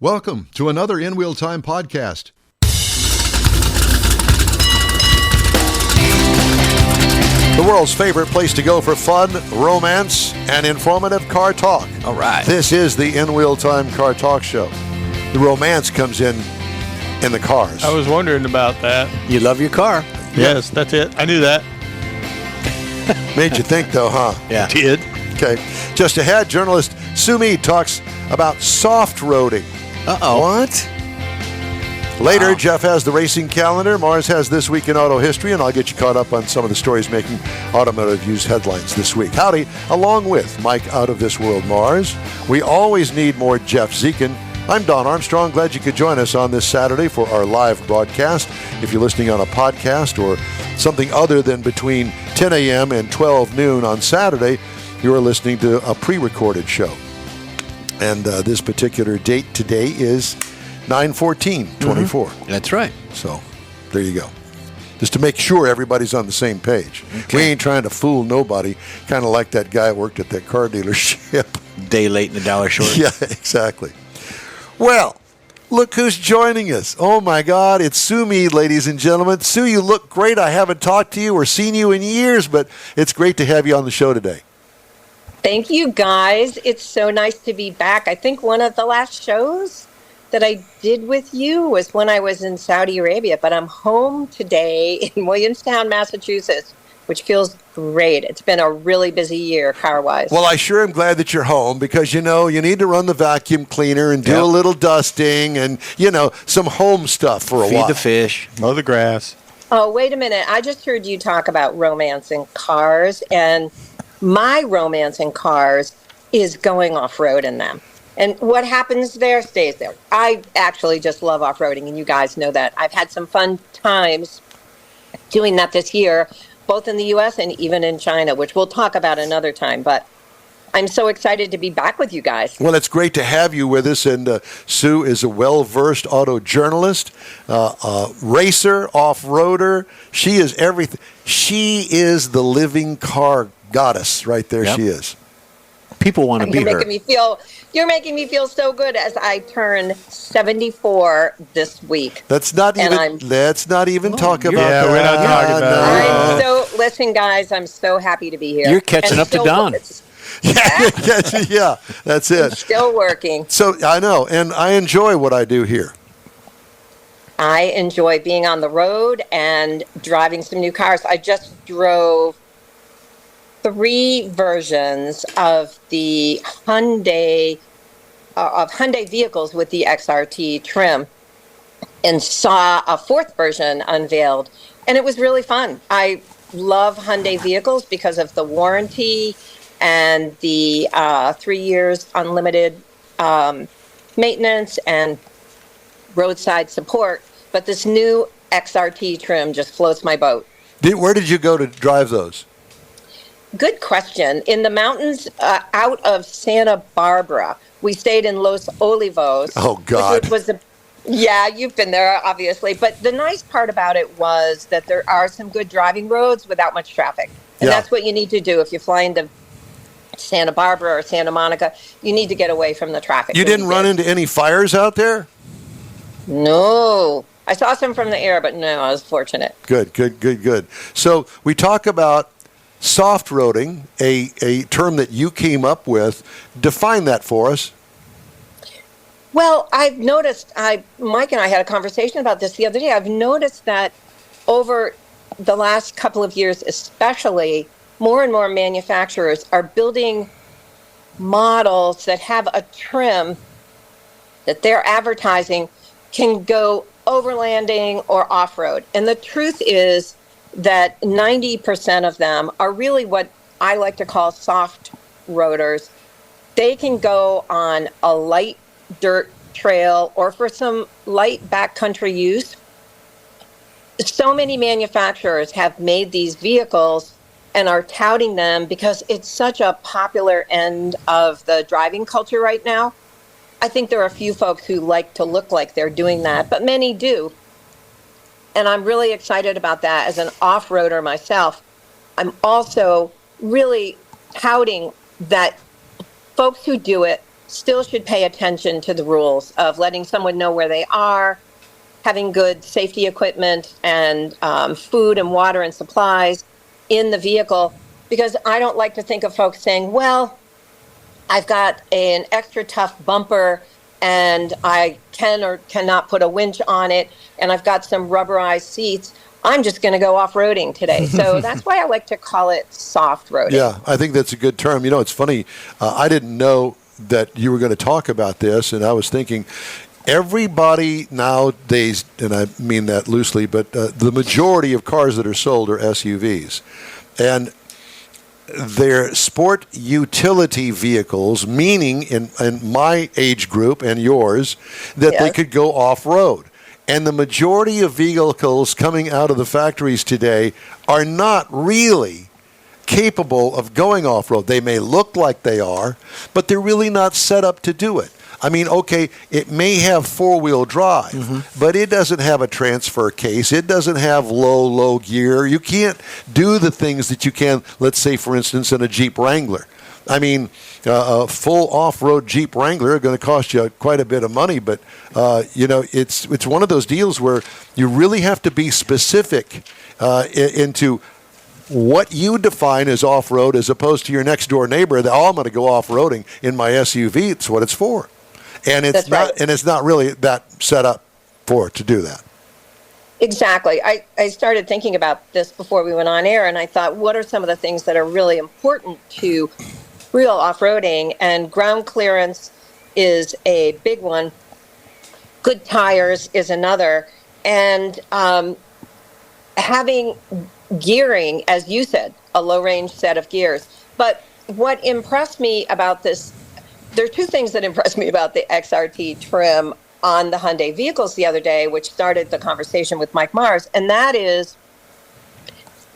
Welcome to another In Wheel Time podcast. The world's favorite place to go for fun, romance, and informative car talk. All right. This is the In Wheel Time Car Talk Show. The romance comes in the cars. I was wondering about that. You love your car. Yes, that's it. I knew that. Made you think, though, huh? Yeah. Did. Okay. Just ahead, journalist Sue Mead talks about soft roading. Uh-oh. What? Later, Wow. Jeff has the racing calendar. Mars has This Week in Auto History, and I'll get you caught up on some of the stories making Automotive News headlines this week. Howdy, along with Mike Out of This World Mars. We always need more Jeff Zekin. I'm Don Armstrong. Glad you could join us on this Saturday for our live broadcast. If you're listening on a podcast or something other than between 10 a.m. and 12 noon on Saturday, you are listening to a pre-recorded show. And this particular date today is 9/14/24. That's right. So there you go. Just to make sure everybody's on the same page. Okay. We ain't trying to fool nobody, kind of like that guy who worked at that car dealership. Day late and a dollar short. Yeah, exactly. Well, look who's joining us. Oh, my God. It's Sue Mead, ladies and gentlemen. Sue, you look great. I haven't talked to you or seen you in years, but it's great to have you on the show today. Thank you, guys. It's so nice to be back. I think one of the last shows that I did with you was when I was in Saudi Arabia, but I'm home today in Williamstown, Massachusetts, which feels great. It's been a really busy year car-wise. Well, I sure am glad that you're home because, you need to run the vacuum cleaner and do a little dusting and, some home stuff for a while. Feed the fish. Mow the grass. Oh, wait a minute. I just heard you talk about romance in cars, and my romance in cars is going off-road in them. And what happens there stays there. I actually just love off-roading, and you guys know that. I've had some fun times doing that this year, both in the U.S. and even in China, which we'll talk about another time. But I'm so excited to be back with you guys. Well, it's great to have you with us. And Sue is a well-versed auto journalist, racer, off-roader. She is everything. She is the living car goddess right there. Yep. She is. People want to be her. You're making me feel so good as I turn 74 this week. Let's not even talk about that. we're not talking about it. Listen, guys, I'm so happy to be here. You're catching up to Don. Yeah, that's it. I'm still working. So I know, and I enjoy what I do here. I enjoy being on the road and driving some new cars. I just drove 3 versions of the Hyundai vehicles with the XRT trim and saw a 4th version unveiled, and it was really fun. I love Hyundai vehicles because of the warranty and the 3 years unlimited maintenance and roadside support, but this new XRT trim just floats my boat. Where did you go to drive those? Good question. In the mountains out of Santa Barbara. We stayed in Los Olivos. Oh, God. Yeah, you've been there, obviously. But the nice part about it was that there are some good driving roads without much traffic. And that's what you need to do if you fly into Santa Barbara or Santa Monica. You need to get away from the traffic. You didn't run into any fires out there? No. I saw some from the air, but no, I was fortunate. Good. So we talk about soft roading, a term that you came up with. Define that for us. Well, I've noticed, Mike and I had a conversation about this the other day. I've noticed that over the last couple of years, especially, more and more manufacturers are building models that have a trim that they're advertising can go overlanding or off-road. And the truth is that 90% of them are really what I like to call soft roaders. They can go on a light dirt trail or for some light backcountry use. So many manufacturers have made these vehicles and are touting them because it's such a popular end of the driving culture right now. I think there are a few folks who like to look like they're doing that, but many do. And I'm really excited about that as an off-roader myself. I'm also really touting that folks who do it still should pay attention to the rules of letting someone know where they are, having good safety equipment and food and water and supplies in the vehicle. Because I don't like to think of folks saying, well, I've got an extra tough bumper and I can or cannot put a winch on it, and I've got some rubberized seats. I'm just going to go off-roading today. So that's why I like to call it soft-roading. Yeah, I think that's a good term. You know, it's funny. I didn't know that you were going to talk about this, and I was thinking everybody nowadays, and I mean that loosely, but the majority of cars that are sold are SUVs. And they're sport utility vehicles, meaning in my age group and yours, that they could go off-road. And the majority of vehicles coming out of the factories today are not really capable of going off-road. They may look like they are, but they're really not set up to do it. I mean, okay, it may have four-wheel drive, but it doesn't have a transfer case. It doesn't have low gear. You can't do the things that you can, let's say, for instance, in a Jeep Wrangler. I mean, a full off-road Jeep Wrangler is going to cost you quite a bit of money, but, you know, it's one of those deals where you really have to be specific into what you define as off-road as opposed to your next-door neighbor that, I'm going to go off-roading in my SUV. It's what it's for. And it's it's not really that set up to do that. Exactly. I started thinking about this before we went on air, and I thought, what are some of the things that are really important to real off-roading? And ground clearance is a big one. Good tires is another. And having gearing, as you said, a low-range set of gears. But what impressed me about this, there are two things that impressed me about the XRT trim on the Hyundai vehicles the other day, which started the conversation with Mike Mars, and that is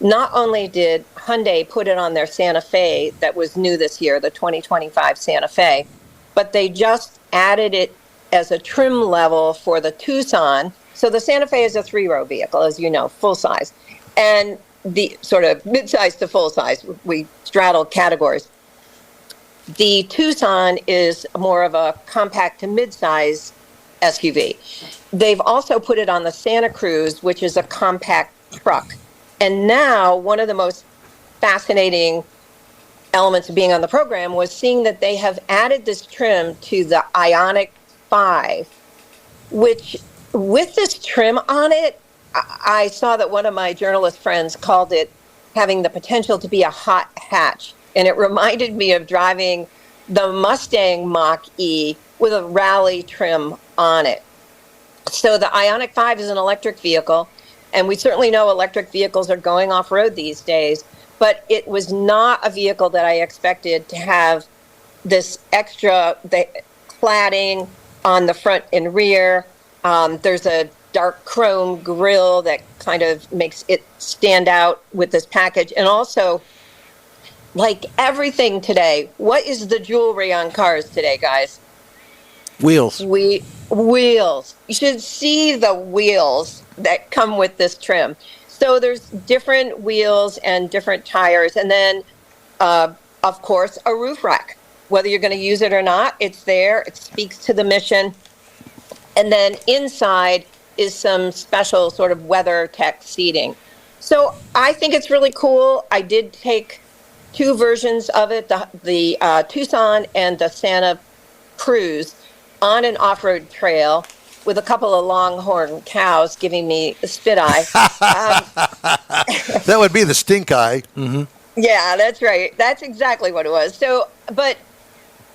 not only did Hyundai put it on their Santa Fe that was new this year, the 2025 Santa Fe, but they just added it as a trim level for the Tucson. So the Santa Fe is a three-row vehicle, as you know, full size. And the sort of mid-size to full size, we straddle categories. The Tucson is more of a compact to mid-size SUV. They've also put it on the Santa Cruz, which is a compact truck. And now one of the most fascinating elements of being on the program was seeing that they have added this trim to the Ioniq 5, which with this trim on it, I saw that one of my journalist friends called it having the potential to be a hot hatch. And it reminded me of driving the Mustang Mach-E with a rally trim on it. So the Ioniq 5 is an electric vehicle, and we certainly know electric vehicles are going off-road these days, but it was not a vehicle that I expected to have this extra cladding on the front and rear. There's a dark chrome grille that kind of makes it stand out with this package. And also, like everything today, what is the jewelry on cars today, guys? Wheels. Wheels. You should see the wheels that come with this trim. So there's different wheels and different tires. And then, of course, a roof rack. Whether you're going to use it or not, it's there. It speaks to the mission. And then inside is some special sort of weather tech seating. So I think it's really cool. I did take two versions of it, the Tucson and the Santa Cruz, on an off-road trail with a couple of longhorn cows giving me a spit eye. That would be the stink eye. Mm-hmm. Yeah, that's right. That's exactly what it was. So, but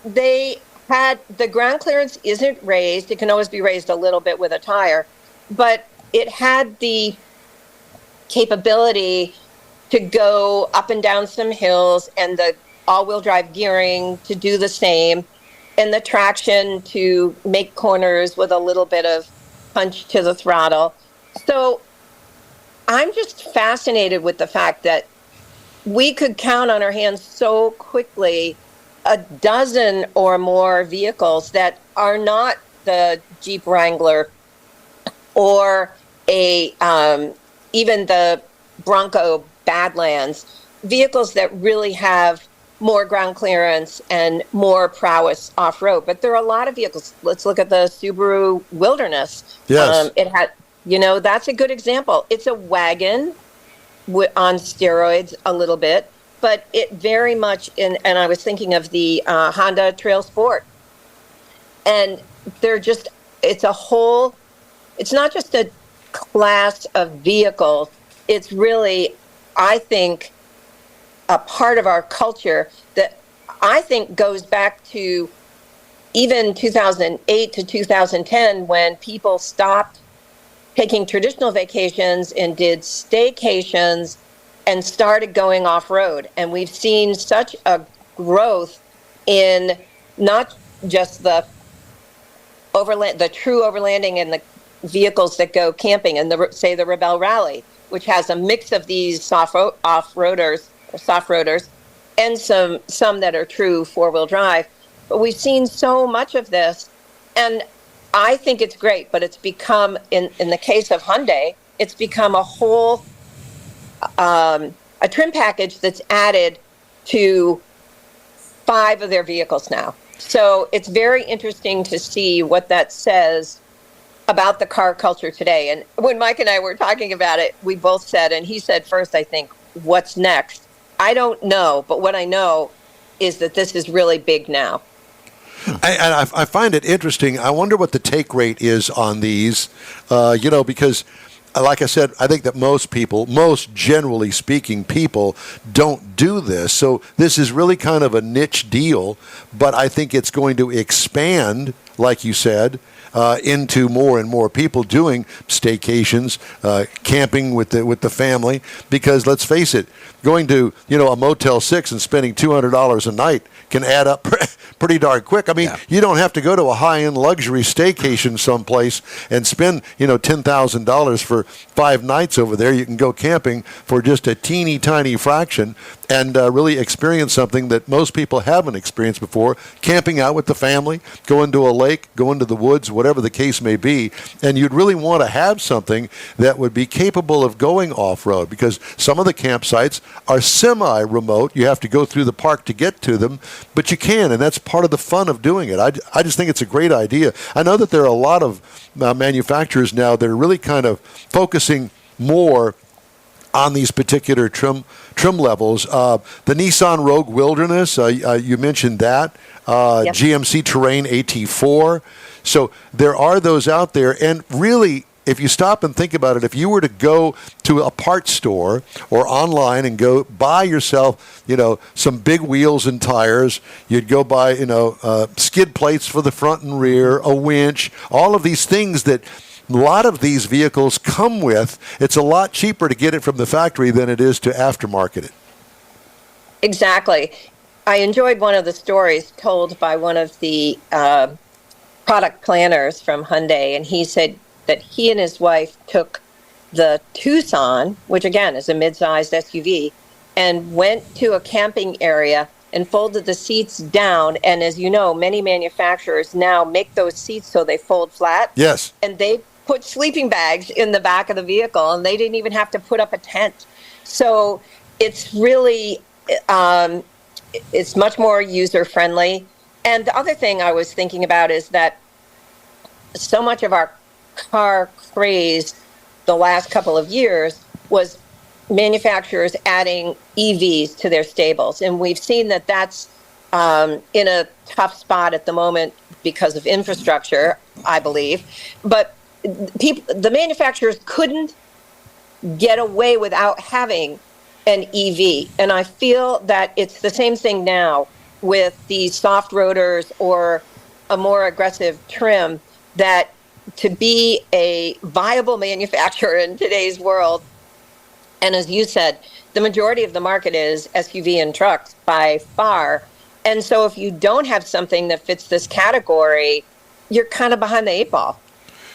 they had, the ground clearance isn't raised. It can always be raised a little bit with a tire, but it had the capability to go up and down some hills, and the all-wheel drive gearing to do the same, and the traction to make corners with a little bit of punch to the throttle. So I'm just fascinated with the fact that we could count on our hands so quickly a dozen or more vehicles that are not the Jeep Wrangler or even the Bronco Badlands, vehicles that really have more ground clearance and more prowess off-road. But there are a lot of vehicles. Let's look at the Subaru Wilderness. Yes. It had, that's a good example. It's a wagon on steroids a little bit, but it very much and I was thinking of the Honda Trail Sport. And it's not just a class of vehicles. It's really, I think, a part of our culture that I think goes back to even 2008 to 2010 when people stopped taking traditional vacations and did staycations and started going off-road. And we've seen such a growth in not just the true overlanding and the vehicles that go camping and the Rebel Rally, which has a mix of these soft roaders and some that are true four-wheel drive. But we've seen so much of this, and I think it's great, but it's become, in the case of Hyundai, it's become a whole, a trim package that's added to 5 of their vehicles now. So it's very interesting to see what that says about the car culture today. And when Mike and I were talking about it, we both said, and he said first, I think, what's next? I don't know, but what I know is that this is really big now. I find it interesting. I wonder what the take rate is on these, because, like I said, I think that most generally speaking, people don't do this. So this is really kind of a niche deal, but I think it's going to expand, like you said, into more and more people doing staycations, camping with the family. Because let's face it, going to a Motel 6 and spending $200 a night can add up pretty darn quick. I mean, you don't have to go to a high-end luxury staycation someplace and spend $10,000 for 5 nights over there. You can go camping for just a teeny tiny fraction and really experience something that most people haven't experienced before. Camping out with the family, going to a lake, going to the woods, whatever the case may be. And you'd really want to have something that would be capable of going off-road, because some of the campsites are semi-remote. You have to go through the park to get to them, but you can, and that's part of the fun of doing it. I just think it's a great idea. I know that there are a lot of manufacturers now that are really kind of focusing more on these particular trim levels. The Nissan Rogue Wilderness, you mentioned that. Yep. GMC Terrain AT4. So there are those out there, and really, if you stop and think about it, if you were to go to a parts store or online and go buy yourself, some big wheels and tires, you'd go buy, skid plates for the front and rear, a winch, all of these things that a lot of these vehicles come with. It's a lot cheaper to get it from the factory than it is to aftermarket it. Exactly. I enjoyed one of the stories told by one of the product planners from Hyundai, and he said that he and his wife took the Tucson, which again is a mid-sized SUV, and went to a camping area and folded the seats down. And as you know, many manufacturers now make those seats so they fold flat. Yes. And they put sleeping bags in the back of the vehicle, and they didn't even have to put up a tent. So it's really, it's much more user-friendly. And the other thing I was thinking about is that so much of our car craze the last couple of years was manufacturers adding EVs to their stables. And we've seen that that's in a tough spot at the moment because of infrastructure, I believe. But the manufacturers couldn't get away without having an EV. And I feel that it's the same thing now with these soft rotors or a more aggressive trim, that to be a viable manufacturer in today's world, and as you said, the majority of the market is SUV and trucks by far. And so if you don't have something that fits this category, you're kind of behind the 8 ball.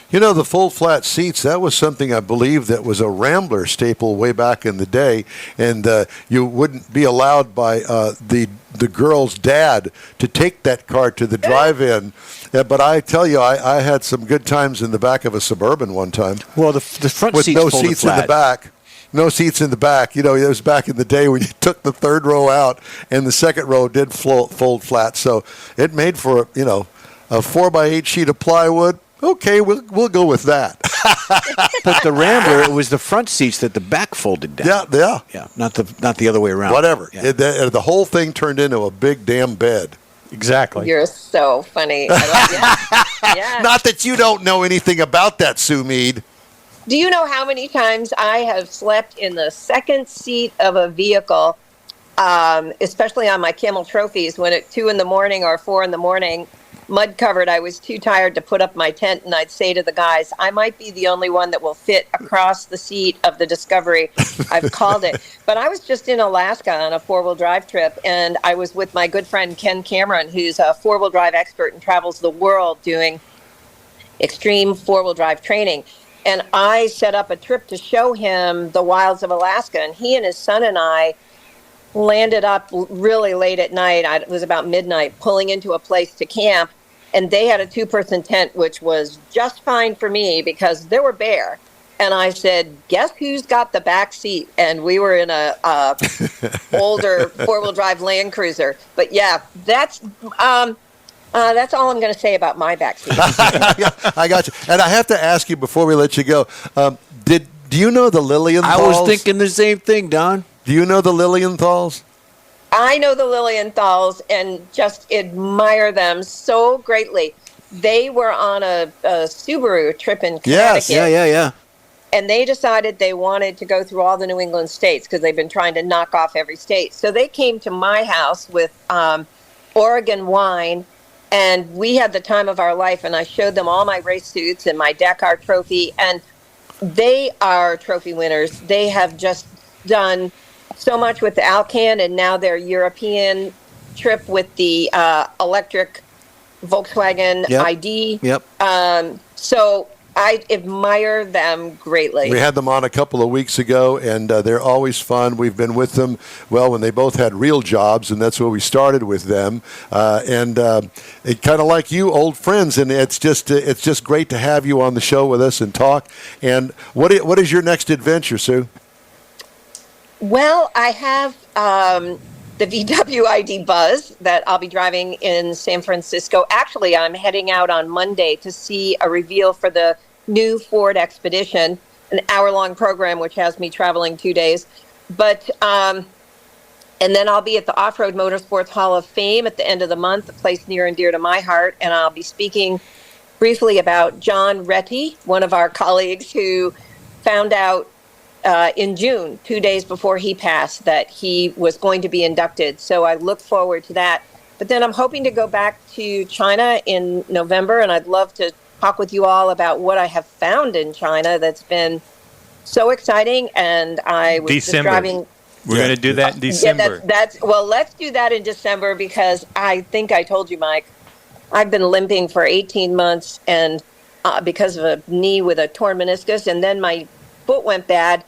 The full flat seats, that was something I believe that was a Rambler staple way back in the day, and you wouldn't be allowed by the girl's dad to take that car to the drive-in. But I tell you, I had some good times in the back of a Suburban one time. Well, the front with seats no folded seats flat. in the back. No seats in the back. It was back in the day when you took the third row out and the second row did fold flat. So it made for, a 4x8 sheet of plywood. Okay, we'll go with that. But the Rambler, it was the front seats that the back folded down. Yeah. Not the other way around. Whatever. Yeah. The whole thing turned into a big damn bed. Exactly. You're so funny. Yeah. Not that you don't know anything about that, Sue Mead. Do you know how many times I have slept in the second seat of a vehicle, especially on my Camel Trophies, when at 2 in the morning or 4 in the morning, mud covered, I was too tired to put up my tent, and I'd say to the guys, I might be the only one that will fit across the seat of the Discovery. I've called it. But I was just in Alaska on a 4-wheel drive trip, and I was with my good friend Ken Cameron, who's a 4-wheel drive expert and travels the world doing extreme 4-wheel drive training. And I set up a trip to show him the wilds of Alaska, and he and his son and I landed up really late at night. It was about midnight, pulling into a place to camp, and they had a 2-person tent, which was just fine for me because there were bear. And I said, guess who's got the back seat? And we were in a older 4-wheel drive Land Cruiser. But yeah, that's all I'm going to say about my back seat. I got you. And I have to ask you before we let you go, do you know the Lilienthals? I was thinking the same thing, Don. Do you know the Lilienthals? I know the Lilienthals and just admire them so greatly. They were on a Subaru trip in Connecticut. Yes, yeah. And they decided they wanted to go through all the New England states because they've been trying to knock off every state. So they came to my house with Oregon wine, and we had the time of our life, and I showed them all my race suits and my Dakar trophy, and they are trophy winners. They have just done so much with the Alcan, and now their European trip with the electric Volkswagen ID. Yep. So I admire them greatly. We had them on a couple of weeks ago, and they're always fun. We've been with them, when they both had real jobs, and that's where we started with them. And it kind of like you, old friends, and it's just great to have you on the show with us and talk. And what is your next adventure, Sue? Well, I have the VW ID Buzz that I'll be driving in San Francisco. Actually, I'm heading out on Monday to see a reveal for the new Ford Expedition, an hour-long program which has me traveling 2 days. But and then I'll be at the Off-Road Motorsports Hall of Fame at the end of the month, a place near and dear to my heart, and I'll be speaking briefly about John Retty, one of our colleagues who found out in June, 2 days before he passed, that he was going to be inducted. So I look forward to that. But then I'm hoping to go back to China in November, and I'd love to talk with you all about what I have found in China that's been so exciting. And I was just driving. We're going to do that in December. Well, let's do that in December, because I think I told you, Mike, I've been limping for 18 months and because of a knee with a torn meniscus, and then my foot went bad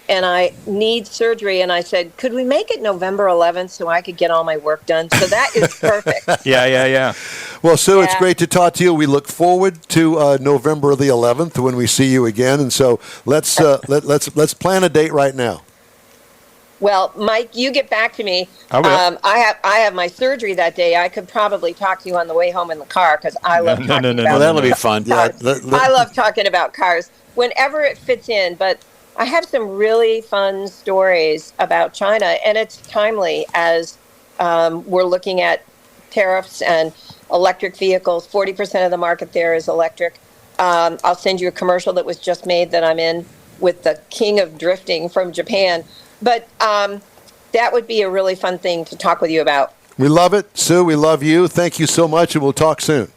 and I need surgery. And I said, could we make it November 11th so I could get all my work done? So that is perfect. Yeah. Well, Sue, it's great to talk to you. We look forward to November the 11th when we see you again. And so let's plan a date right now. Well, Mike, you get back to me. I will. I have my surgery that day. I could probably talk to you on the way home in the car because I love talking about Well, that'll be fun. cars. I love talking about cars whenever it fits in. But I have some really fun stories about China, and it's timely as we're looking at tariffs and electric vehicles. 40% of the market there is electric. I'll send you a commercial that was just made that I'm in with the king of drifting from Japan. But that would be a really fun thing to talk with you about. We love it. Sue, we love you. Thank you so much, and we'll talk soon.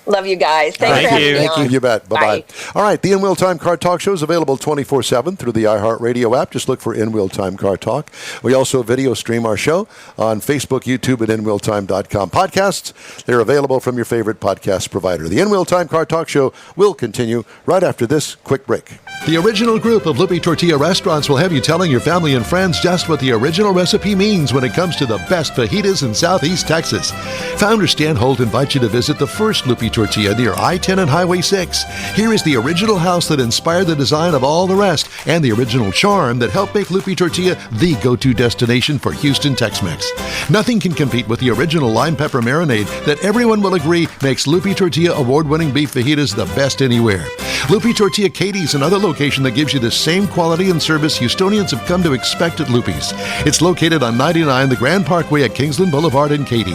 Love you guys. Thanks for having me on. You bet. Bye-bye. All right, the In-Wheel Time Car Talk Show is available 24/7 through the iHeartRadio app. Just look for In-Wheel Time Car Talk. We also video stream our show on Facebook, YouTube, and InWheelTime.com. Podcasts, they're available from your favorite podcast provider. The In-Wheel Time Car Talk Show will continue right after this quick break. The original group of Lupi Tortilla restaurants will have you telling your family and friends just what the original recipe means when it comes to the best fajitas in Southeast Texas. Founder Stan Holt invites you to visit the first Lupi Tortilla near I-10 and Highway 6. Here is the original house that inspired the design of all the rest and the original charm that helped make Lupi Tortilla the go-to destination for Houston Tex-Mex. Nothing can compete with the original lime pepper marinade that everyone will agree makes Lupi Tortilla award-winning beef fajitas the best anywhere. Lupi Tortilla Katie's another location that gives you the same quality and service Houstonians have come to expect at Lupi's. It's located on 99 the Grand Parkway at Kingsland Boulevard in Katy.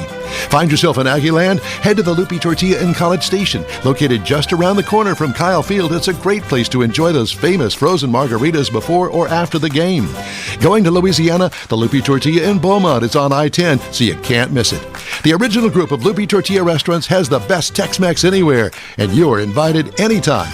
Find yourself in Aggieland? Head to the Lupi Tortilla in College Station. Located just around the corner from Kyle Field, it's a great place to enjoy those famous frozen margaritas before or after the game. Going to Louisiana, the Lupi Tortilla in Beaumont is on I-10, so you can't miss it. The original group of Lupi Tortilla restaurants has the best Tex-Mex anywhere, and you're invited anytime.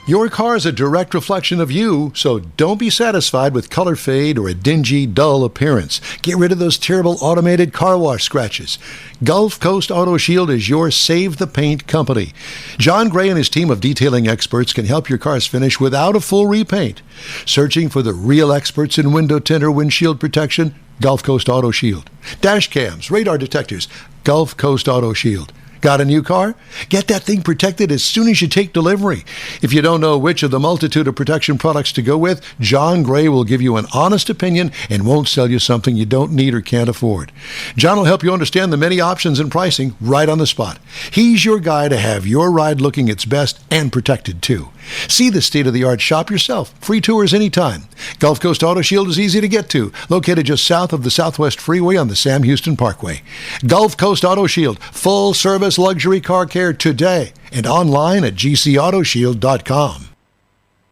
Your car is a direct reflection of you, so don't be satisfied with color fade or a dingy, dull appearance. Get rid of those terrible automated car wash scratches. Gulf Coast Auto Shield is your Save the Paint company. John Gray and his team of detailing experts can help your cars finish without a full repaint. Searching for the real experts in window tint or windshield protection? Gulf Coast Auto Shield. Dash cams, radar detectors? Gulf Coast Auto Shield. Got a new car? Get that thing protected as soon as you take delivery. If you don't know which of the multitude of protection products to go with, John Gray will give you an honest opinion and won't sell you something you don't need or can't afford. John will help you understand the many options and pricing right on the spot. He's your guy to have your ride looking its best and protected too. See the state-of-the-art shop yourself. Free tours anytime. Gulf Coast Auto Shield is easy to get to, located just south of the Southwest Freeway on the Sam Houston Parkway. Gulf Coast Auto Shield, full-service luxury car care today, and online at gcautoshield.com.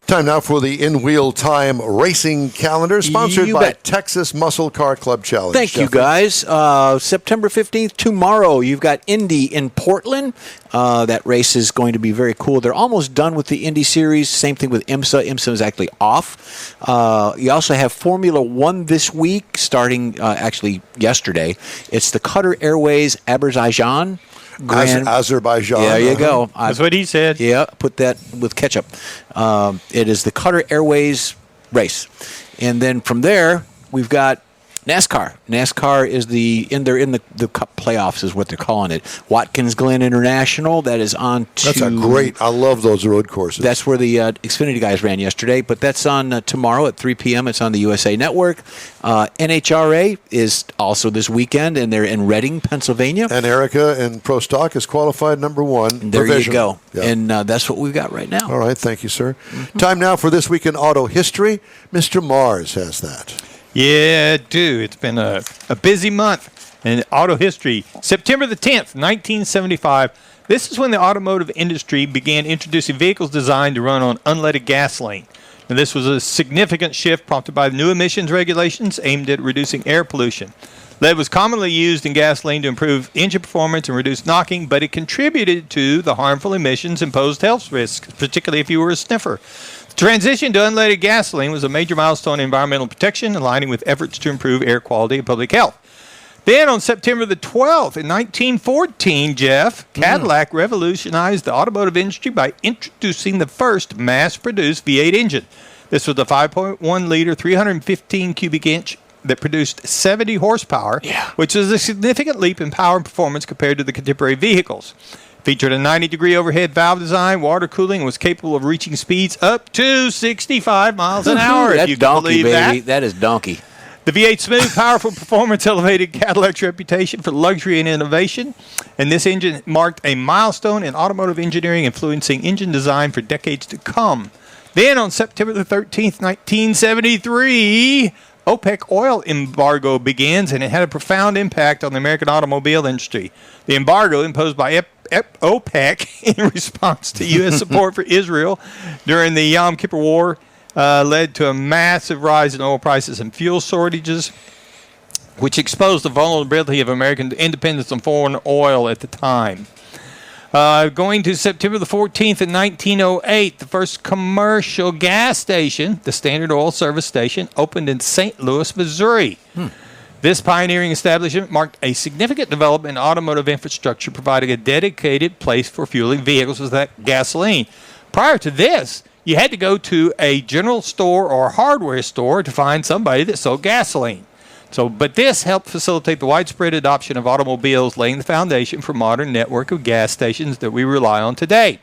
Time now for the In-Wheel Time Racing Calendar, sponsored by Texas Muscle Car Club Challenge. Thank you, guys. September 15th, tomorrow, you've got Indy in Portland. That race is going to be very cool. They're almost done with the Indy Series. Same thing with IMSA. IMSA is actually off. You also have Formula One this week, starting actually yesterday. It's the Qatar Airways Azerbaijan. Azerbaijan. There you go. That's what he said. Yeah, put that with ketchup. It is the Qatar Airways race. And then from there, we've got NASCAR. NASCAR is they're in the Cup playoffs is what they're calling it. Watkins Glen International, that is on to... That's a great... I love those road courses. That's where the Xfinity guys ran yesterday, but that's on tomorrow at 3 p.m. It's on the USA Network. NHRA is also this weekend, and they're in Reading, Pennsylvania. And Erica in Pro Stock is qualified number one. There provision. you go. Yeah. And that's what we've got right now. All right, thank you, sir. Mm-hmm. Time now for This Week in Auto History. Mr. Mars has that. Yeah, dude. It's been a busy month in auto history. September the 10th, 1975. This is when the automotive industry began introducing vehicles designed to run on unleaded gasoline. Now, this was a significant shift prompted by new emissions regulations aimed at reducing air pollution. Lead was commonly used in gasoline to improve engine performance and reduce knocking, but it contributed to the harmful emissions and posed health risks, particularly if you were a sniffer. Transition to unleaded gasoline was a major milestone in environmental protection, aligning with efforts to improve air quality and public health. Then on September the 12th, in 1914, Jeff, Cadillac revolutionized the automotive industry by introducing the first mass-produced V8 engine. This was the 5.1-liter, 315 cubic inch that produced 70 horsepower, which is a significant leap in power and performance compared to the contemporary vehicles. Featured a 90-degree overhead valve design, water cooling, and was capable of reaching speeds up to 65 miles an hour, if you can believe that. That is donkey. The V8's smooth, powerful performance elevated Cadillac's reputation for luxury and innovation, and this engine marked a milestone in automotive engineering, influencing engine design for decades to come. Then on September the 13th, 1973, OPEC oil embargo begins, and it had a profound impact on the American automobile industry. The embargo imposed by OPEC in response to U.S. support for Israel during the Yom Kippur War led to a massive rise in oil prices and fuel shortages, which exposed the vulnerability of American independence on foreign oil at the time. Going to September the 14th in 1908, the first commercial gas station, the Standard Oil Service Station, opened in St. Louis, Missouri. This pioneering establishment marked a significant development in automotive infrastructure, providing a dedicated place for fueling vehicles with that gasoline. Prior to this, you had to go to a general store or hardware store to find somebody that sold gasoline. But this helped facilitate the widespread adoption of automobiles, laying the foundation for a modern network of gas stations that we rely on today.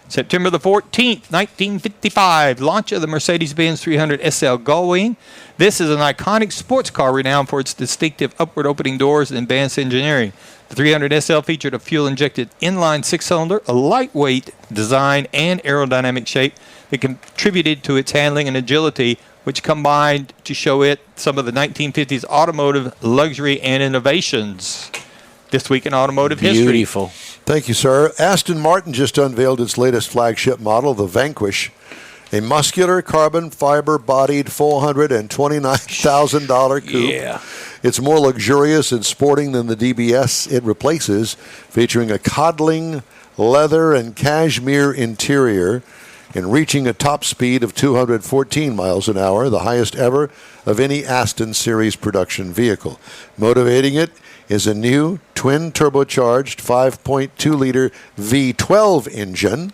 September the 14th, 1955, launch of the Mercedes-Benz 300 SL Gullwing. This is an iconic sports car renowned for its distinctive upward opening doors and advanced engineering. The 300 SL featured a fuel-injected inline six-cylinder, a lightweight design, and aerodynamic shape that contributed to its handling and agility, which combined to show it some of the 1950s automotive luxury and innovations. This week in automotive history. Beautiful. Thank you, sir. Aston Martin just unveiled its latest flagship model, the Vanquish, a muscular carbon fiber-bodied $429,000 coupe. Yeah. It's more luxurious and sporting than the DBS it replaces, featuring a coddling leather and cashmere interior and reaching a top speed of 214 miles an hour, the highest ever of any Aston series production vehicle. Motivating it is a new twin turbocharged 5.2-liter V12 engine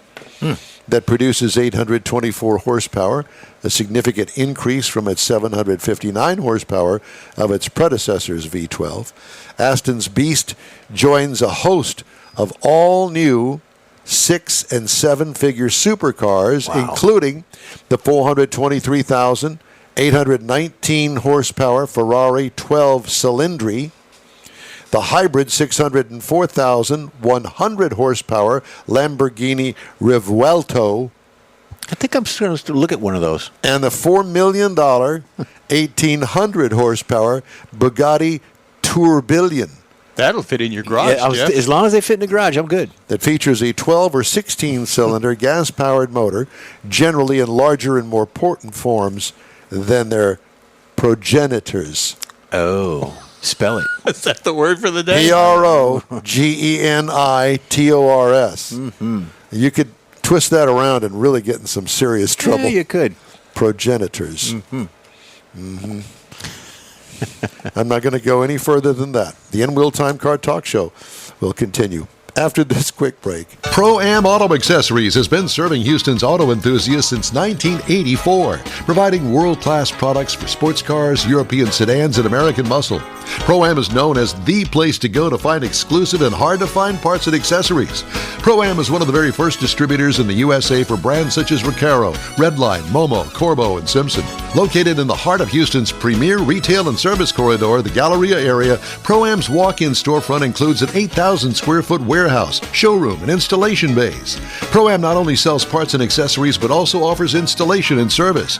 that produces 824 horsepower, a significant increase from its 759 horsepower of its predecessor's V12. Aston's Beast joins a host of all-new 6- and 7-figure supercars, including the 423,819 horsepower Ferrari 12 Cilindri, the hybrid 604,100 horsepower Lamborghini Revuelto, I think I'm supposed to look at one of those. and the $4 million 1,800 horsepower Bugatti Tourbillon That'll fit in your garage, Jeff. As long as they fit in the garage, I'm good. that features a 12 or 16-cylinder gas-powered motor, generally in larger and more potent forms than their progenitors. Oh. Spell it. Is that the word for the day? Progenitors. You could twist that around and really get in some serious trouble. Yeah, you could. Progenitors. I'm not going to go any further than that. The In-Wheel Time Car Talk Show will continue after this quick break. Pro-Am Auto Accessories has been serving Houston's auto enthusiasts since 1984, providing world-class products for sports cars, European sedans, and American muscle. Pro-Am is known as the place to go to find exclusive and hard-to-find parts and accessories. Pro-Am is one of the very first distributors in the USA for brands such as Recaro, Redline, Momo, Corbo, and Simpson. Located in the heart of Houston's premier retail and service corridor, the Galleria area, Pro-Am's walk-in storefront includes an 8,000-square-foot warehouse, showroom, and installation bays. Pro-Am not only sells parts and accessories, but also offers installation and service.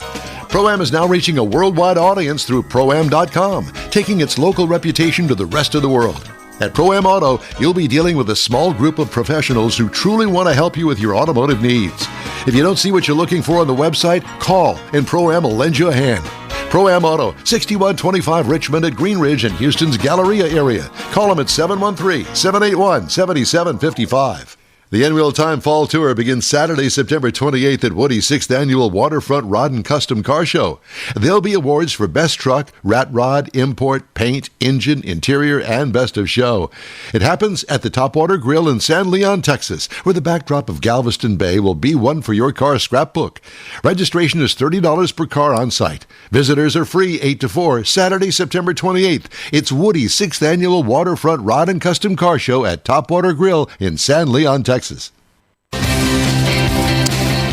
Pro-Am is now reaching a worldwide audience through Pro-Am.com, taking its local reputation to the rest of the world. At Pro-Am Auto, you'll be dealing with a small group of professionals who truly want to help you with your automotive needs. If you don't see what you're looking for on the website, call and Pro-Am will lend you a hand. Pro-Am Auto, 6125 Richmond at Green Ridge in Houston's Galleria area. Call them at 713-781-7755. The In-Wheel Time Fall Tour begins Saturday, September 28th at Woody's 6th Annual Waterfront Rod and Custom Car Show. There'll be awards for Best Truck, Rat Rod, Import, Paint, Engine, Interior, and Best of Show. It happens at the Topwater Grill in San Leon, Texas, where the backdrop of Galveston Bay will be one for your car scrapbook. Registration is $30 per car on site. Visitors are free 8 to 4, Saturday, September 28th. It's Woody's 6th Annual Waterfront Rod and Custom Car Show at Topwater Grill in San Leon, Texas.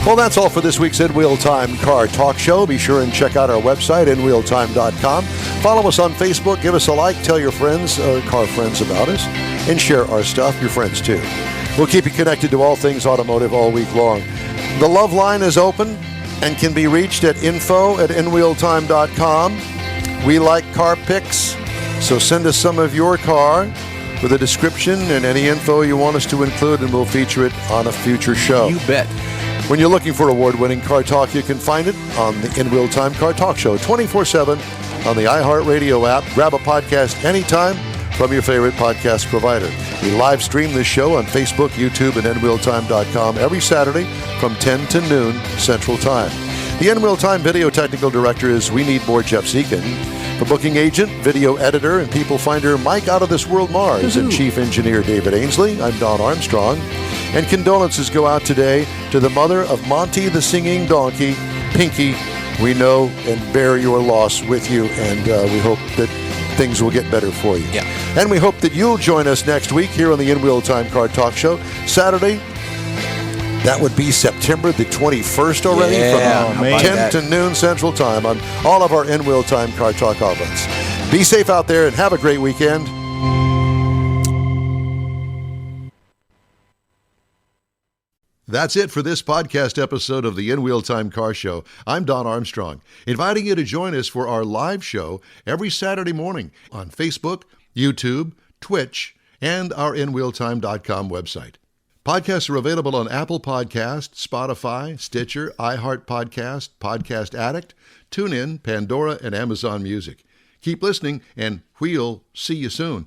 Well, that's all for this week's In-Wheel Time Car Talk Show. Be sure and check out our website, inwheeltime.com. Follow us on Facebook. Give us a like. Tell your friends, car friends about us. And share our stuff, your friends too. We'll keep you connected to all things automotive all week long. The Love Line is open and can be reached at info@inwheeltime.com. We like car pics, so send us some of your car with a description and any info you want us to include, and we'll feature it on a future show. You bet. When you're looking for award-winning car talk, you can find it on the In-Wheel Time Car Talk Show 24/7 on the iHeartRadio app. Grab a podcast anytime from your favorite podcast provider. We live stream this show on Facebook, YouTube, and inwheeltime.com every Saturday from 10 to noon Central Time. The In-Wheel Time video technical director is We Need More Jeff Zekin. The booking agent, video editor, and people finder Mike Out of This World Mars, and chief engineer David Ainsley. I'm Don Armstrong. And condolences go out today to the mother of Monty the Singing Donkey, Pinky. We know and bear your loss with you, and we hope that things will get better for you. Yeah. And we hope that you'll join us next week here on the In-Wheel Time Car Talk Show. Saturday, that would be September the 21st already, Yeah, from how about 10 that? to noon Central Time on all of our In-Wheel Time Car Talk outlets. Be safe out there and have a great weekend. That's it for this podcast episode of the In-Wheel Time Car Show. I'm Don Armstrong, inviting you to join us for our live show every Saturday morning on Facebook, YouTube, Twitch, and our InWheelTime.com website. Podcasts are available on Apple Podcasts, Spotify, Stitcher, iHeart Podcast, Podcast Addict, TuneIn, Pandora, and Amazon Music. Keep listening, and we'll see you soon.